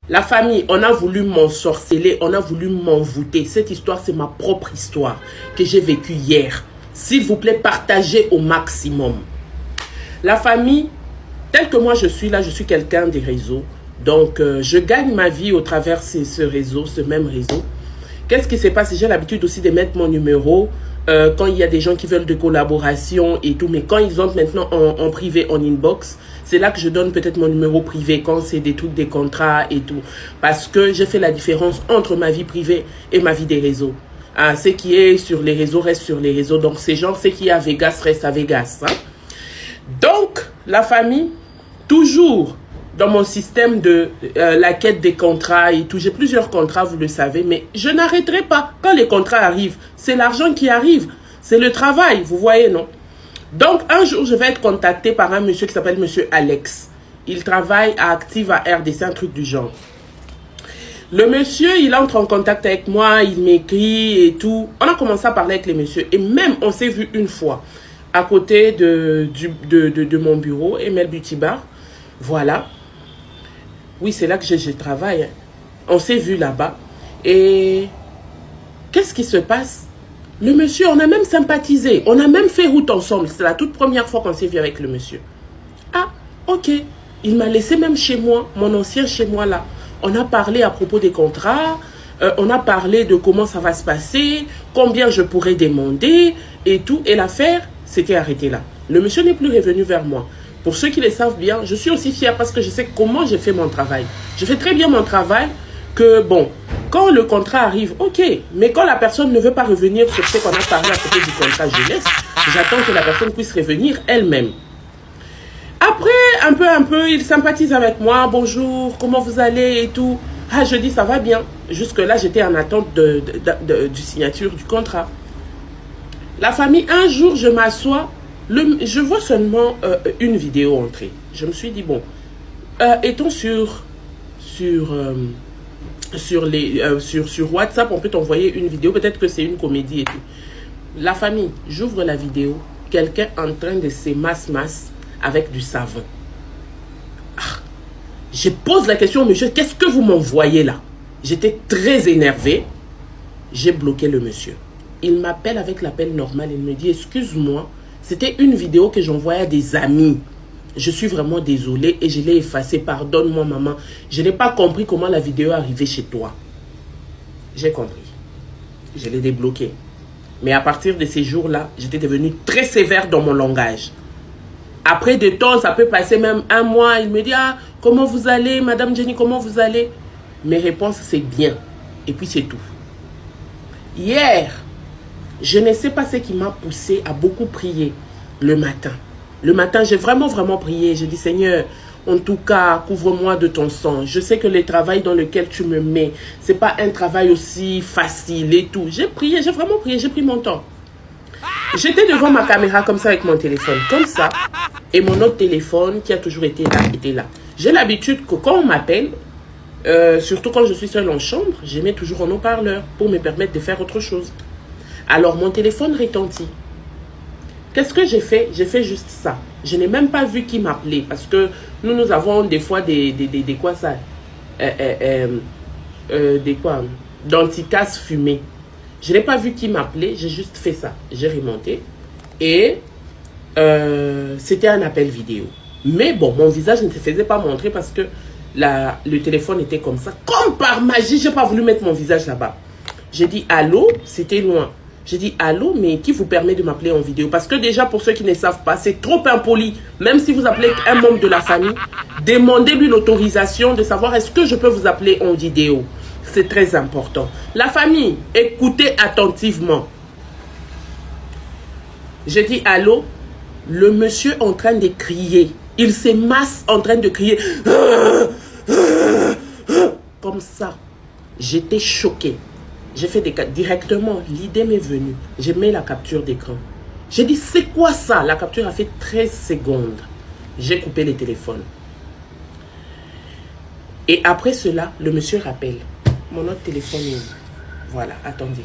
La famille, on a voulu m'ensorceler, on a voulu m'envoûter. Cette histoire, c'est ma propre histoire que j'ai vécue hier. S'il vous plaît, partagez au maximum. La famille, tel que moi je suis là, je suis quelqu'un des réseaux. Donc, je gagne ma vie au travers de ce réseau, ce même réseau. Qu'est-ce qui se passe? J'ai l'habitude aussi de mettre mon numéro quand il y a des gens qui veulent de collaboration et tout. Mais quand ils entrent maintenant en privé, en inbox, c'est là que je donne peut-être mon numéro privé quand c'est des trucs, des contrats et tout. Parce que j'ai fait la différence entre ma vie privée et ma vie des réseaux. Ah, ce qui est sur les réseaux reste sur les réseaux. Donc, ces gens, ce qui est à Vegas reste à Vegas. Hein? Donc, la famille, toujours dans mon système de la quête des contrats et tout. J'ai plusieurs contrats, vous le savez, mais je n'arrêterai pas. Quand les contrats arrivent, c'est l'argent qui arrive. C'est le travail, vous voyez, non? Donc, un jour, je vais être contacté par un monsieur qui s'appelle monsieur Alex. Il travaille à Active à RDC, un truc du genre. Le monsieur, il entre en contact avec moi, il m'écrit et tout. On a commencé à parler avec les messieurs. Et même, on s'est vu une fois à côté de mon bureau, Emel Beauty Bar. Voilà. Oui, c'est là que je travaille. Hein. On s'est vu là-bas. Et qu'est-ce qui se passe? Le monsieur, on a même sympathisé. On a même fait route ensemble. C'est la toute première fois qu'on s'est vu avec le monsieur. Ah, ok. Il m'a laissé même chez moi, mon ancien chez moi là. On a parlé à propos des contrats. On a parlé de comment ça va se passer, combien je pourrais demander et tout. Et l'affaire s'était arrêtée là. Le monsieur n'est plus revenu vers moi. Pour ceux qui le savent bien, je suis aussi fière parce que je sais comment j'ai fait mon travail. Je fais très bien mon travail que, bon, quand le contrat arrive, ok. Mais quand la personne ne veut pas revenir sur ce qu'on a parlé à côté du contrat, je laisse. J'attends que la personne puisse revenir elle-même. Après, un peu, il sympathise avec moi. Bonjour, comment vous allez et tout. Ah, je dis, ça va bien. Jusque-là, j'étais en attente du signature du contrat. La famille, un jour, je m'assois. Je vois seulement une vidéo entrer. Je me suis dit, bon, étant sur WhatsApp, on peut t'envoyer une vidéo. Peut-être que c'est une comédie et tout. La famille, j'ouvre la vidéo. Quelqu'un en train de se masse avec du savon. Ah, je pose la question au monsieur, qu'est-ce que vous m'envoyez là? J'étais très énervé. J'ai bloqué le monsieur. Il m'appelle avec l'appel normal. Il me dit, excuse-moi. C'était une vidéo que j'envoyais à des amis. Je suis vraiment désolée et je l'ai effacée. Pardonne-moi, maman. Je n'ai pas compris comment la vidéo est arrivée chez toi. J'ai compris. Je l'ai débloqué. Mais à partir de ces jours-là, j'étais devenue très sévère dans mon langage. Après de temps, ça peut passer même un mois. Il me dit, ah, comment vous allez, Madame Jenny, comment vous allez? Mes réponses, c'est bien. Et puis c'est tout. Hier, je ne sais pas ce qui m'a poussé à beaucoup prier le matin. Le matin, j'ai vraiment prié. J'ai dit, Seigneur, en tout cas, couvre-moi de ton sang. Je sais que le travail dans lequel tu me mets, ce n'est pas un travail aussi facile et tout. J'ai prié, j'ai vraiment prié, j'ai pris mon temps. J'étais devant ma caméra comme ça avec mon téléphone, comme ça. Et mon autre téléphone qui a toujours été là, était là. J'ai l'habitude que quand on m'appelle, surtout quand je suis seule en chambre, je mets toujours en haut-parleur pour me permettre de faire autre chose. Alors, mon téléphone retentit. Qu'est-ce que j'ai fait? J'ai fait juste ça. Je n'ai même pas vu qui m'appelait. Parce que nous avons des fois des quoi ça? Des quoi? D'anticasse fumée. Je n'ai pas vu qui m'appelait. J'ai juste fait ça. J'ai remonté. Et c'était un appel vidéo. Mais bon, mon visage ne se faisait pas montrer parce que le téléphone était comme ça. Comme par magie, je n'ai pas voulu mettre mon visage là-bas. J'ai dit allô, c'était loin. J'ai dit allô, mais qui vous permet de m'appeler en vidéo? Parce que déjà, pour ceux qui ne savent pas, c'est trop impoli. Même si vous appelez un membre de la famille, demandez-lui l'autorisation de savoir est-ce que je peux vous appeler en vidéo. C'est très important. La famille, écoutez attentivement. J'ai dit allô, le monsieur en train de crier. Il se masse en train de crier. Comme ça. J'étais choquée. J'ai fait directement, l'idée m'est venue. J'ai mis la capture d'écran. J'ai dit, c'est quoi ça? La capture a fait 13 secondes. J'ai coupé les téléphones. Et après cela, le monsieur rappelle. Mon autre téléphone est où? Voilà, attendez.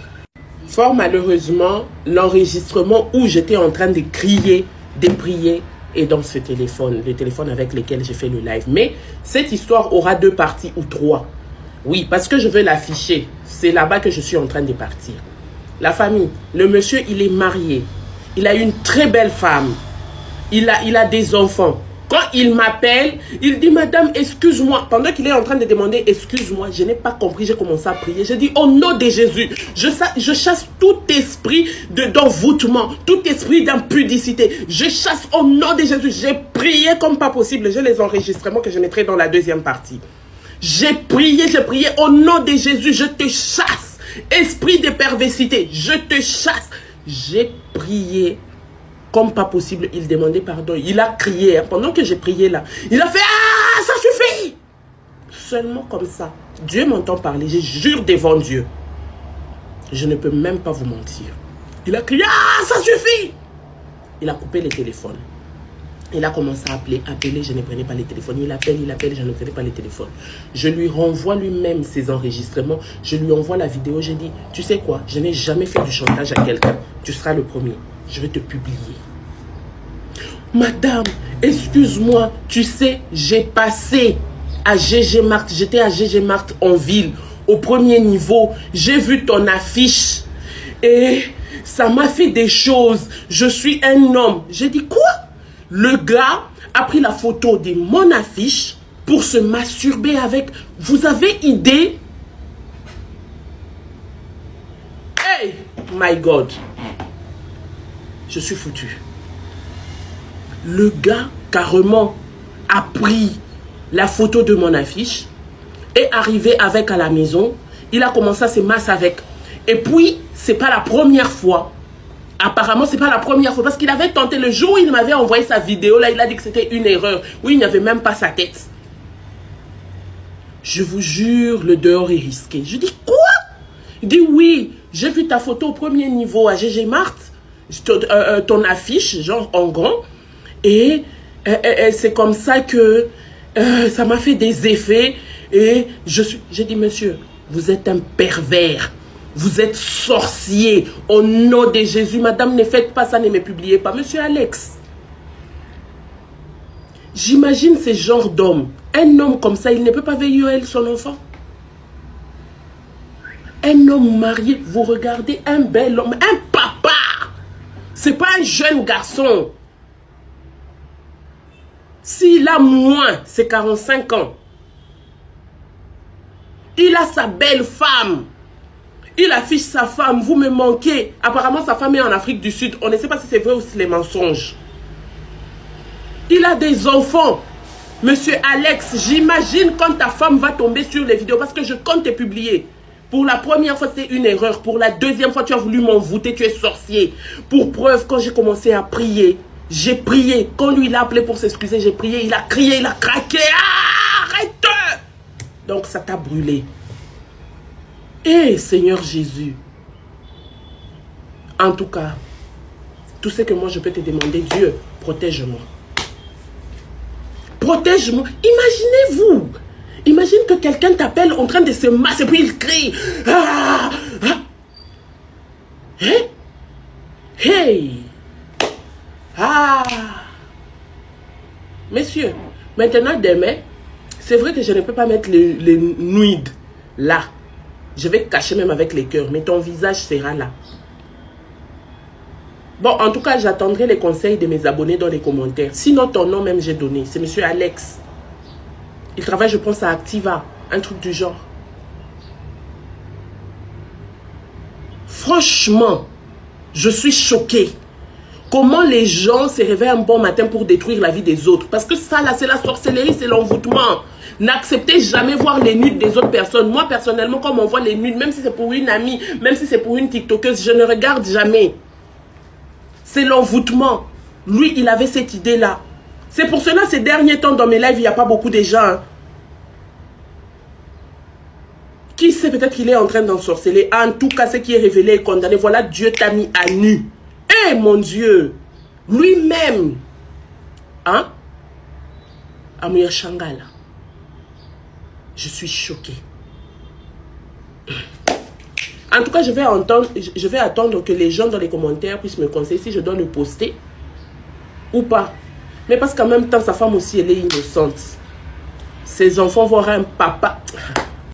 Fort malheureusement, l'enregistrement où j'étais en train de crier, de prier, est dans ce téléphone. Le téléphone avec lequel j'ai fait le live. Mais cette histoire aura 2 parties ou 3. Oui, parce que je veux l'afficher. C'est là-bas que je suis en train de partir. La famille, le monsieur, il est marié. Il a une très belle femme. Il a des enfants. Quand il m'appelle, il dit, madame, excuse-moi. Pendant qu'il est en train de demander, excuse-moi, je n'ai pas compris, j'ai commencé à prier. Je dis, au nom de Jésus, je chasse tout esprit d'envoûtement, tout esprit d'impudicité. Je chasse au nom de Jésus. J'ai prié comme pas possible. J'ai les enregistrements que je mettrai dans la deuxième partie. J'ai prié au nom de Jésus. Je te chasse. Esprit de perversité, je te chasse. J'ai prié comme pas possible. Il demandait pardon. Il a crié. Pendant que j'ai prié là, il a fait, ah, ça suffit. Seulement comme ça. Dieu m'entend parler. Je jure devant Dieu. Je ne peux même pas vous mentir. Il a crié, ah, ça suffit. Il a coupé le téléphone. Il a commencé à appeler, je ne prenais pas les téléphones. Il appelle, je ne prenais pas les téléphones. Je lui renvoie lui-même ses enregistrements. Je lui envoie la vidéo. J'ai dit, tu sais quoi, je n'ai jamais fait du chantage à quelqu'un. Tu seras le premier. Je vais te publier. Madame, excuse-moi, tu sais, j'ai passé à GG Mart. J'étais à GG Mart en ville, au premier niveau. J'ai vu ton affiche et ça m'a fait des choses. Je suis un homme. J'ai dit, quoi? Le gars a pris la photo de mon affiche pour se masturber avec. Vous avez idée? Hey, my God. Je suis foutu. Le gars, carrément, a pris la photo de mon affiche et arrivé avec à la maison. Il a commencé à se masser avec. Et puis, c'est pas la première fois. Apparemment, c'est pas la première fois parce qu'il avait tenté le jour où il m'avait envoyé sa vidéo. Là, il a dit que c'était une erreur. Oui, il n'y avait même pas sa tête. Je vous jure, le dehors est risqué. Je dis, quoi? Il dit, oui, j'ai vu ta photo au premier niveau à GG Mart. Ton affiche, genre en grand. Et c'est comme ça que ça m'a fait des effets. Et j'ai dit, monsieur, vous êtes un pervers. Vous êtes sorcier. Au nom de Jésus, madame, ne faites pas ça, ne me publiez pas. Monsieur Alex, j'imagine ce genre d'homme. Un homme comme ça, il ne peut pas veiller son enfant. Un homme marié, vous regardez un bel homme, un papa. C'est pas un jeune garçon. S'il a moins, c'est 45 ans. Il a sa belle femme. Il affiche sa femme, vous me manquez. Apparemment, sa femme est en Afrique du Sud. On ne sait pas si c'est vrai ou si c'est les mensonges. Il a des enfants. Monsieur Alex, j'imagine quand ta femme va tomber sur les vidéos, parce que je compte te publier. Pour la première fois, c'était une erreur. Pour la deuxième fois, tu as voulu m'envoûter, tu es sorcier. Pour preuve, quand j'ai commencé à prier, j'ai prié. Quand lui, il a appelé pour s'excuser, j'ai prié. Il a crié, il a craqué. Ah, arrête! Donc, ça t'a brûlé. Eh, Seigneur Jésus, en tout cas, tout ce que moi je peux te demander, Dieu, protège-moi. Protège-moi. Imaginez-vous. Imagine que quelqu'un t'appelle en train de se masser, puis il crie. Ah, ah. Hein? Hey! Ah! Messieurs, maintenant demain, c'est vrai que je ne peux pas mettre les nudes là. Je vais cacher même avec les cœurs, mais ton visage sera là. Bon, en tout cas, j'attendrai les conseils de mes abonnés dans les commentaires. Sinon, ton nom même j'ai donné. C'est monsieur Alex. Il travaille, je pense, à Activa. Un truc du genre. Franchement, je suis choquée. Comment les gens se réveillent un bon matin pour détruire la vie des autres? Parce que ça, là, c'est la sorcellerie, c'est l'envoûtement. N'acceptez jamais voir les nudes des autres personnes. Moi, personnellement, quand on voit les nudes, même si c'est pour une amie, même si c'est pour une tiktokeuse, je ne regarde jamais. C'est l'envoûtement. Lui, il avait cette idée-là. C'est pour cela, ces derniers temps, dans mes lives, il n'y a pas beaucoup de gens. Hein. Qui sait, peut-être qu'il est en train d'ensorceler. En tout cas, ce qui est révélé et condamné. Voilà, Dieu t'a mis à nu. Eh, mon Dieu. Lui-même. Hein? Amouya Shangala. Je suis choquée. En tout cas, je vais attendre que les gens dans les commentaires puissent me conseiller si je dois le poster ou pas. Mais parce qu'en même temps, sa femme aussi, elle est innocente. Ses enfants vont avoir un papa.